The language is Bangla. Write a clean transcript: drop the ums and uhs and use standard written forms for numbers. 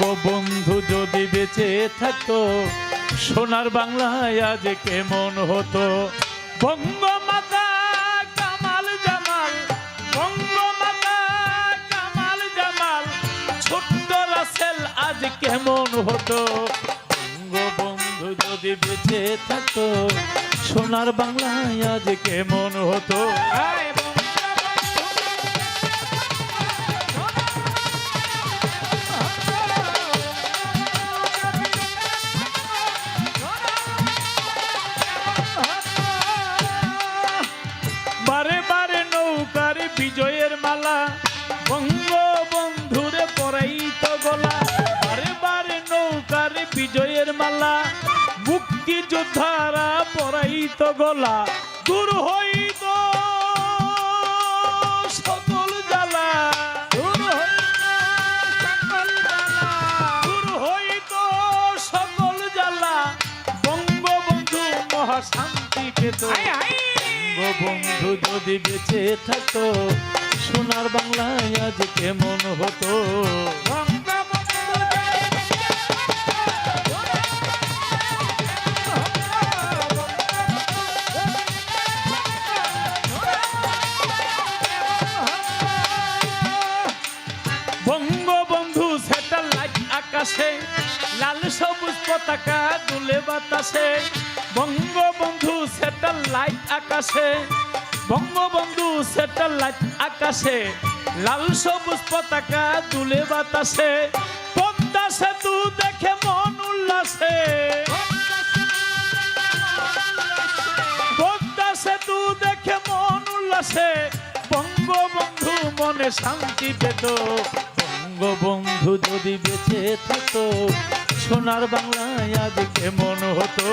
বঙ্গবন্ধু যদি বেঁচে থাকতো সোনার বাংলায় আজ কেমন হতো। বঙ্গমাতা কামাল জামাল, বঙ্গমাতা কামাল জামাল, ছোট্ট রাসেল আজ কেমন হতো। বঙ্গবন্ধু যদি বেঁচে থাকতো সোনার বাংলায় আজ কেমন হতো। বারে বারে নৌকার বিজয়ের মালা বঙ্গবন্ধুরে পরাইতো গলা। বারে বারে নৌকার বিজয়ের মালা মুক্তিযোদ্ধারা পরাইতো গলা। দূর হইত সকল জ্বালা, দূর হইত সকল জ্বালা। বঙ্গবন্ধু মহাশান্তি পেত। বঙ্গবন্ধু যদি বেঁচে থাকতো সোনার বাংলায় আজ কেমন হতো। বঙ্গবন্ধু স্যাটেলাইট আকাশে লাল সবুজ পতাকা দুলে বাতাসে। বঙ্গবন্ধু স্যাটেলাইট আকাশে, বঙ্গবন্ধু স্যাটেলাইট আকাশে লাল সবুজ পতাকা দুলে বাতাসে। পদ্মা সেতু দেখে মন উল্লাসে, পদ্মা সেতু দেখে মন উল্লাসে। বঙ্গবন্ধু মনে শান্তি পেত। বঙ্গবন্ধু যদি বেঁচে থাকতো সোনার বাংলায় আজ কেমন হতো।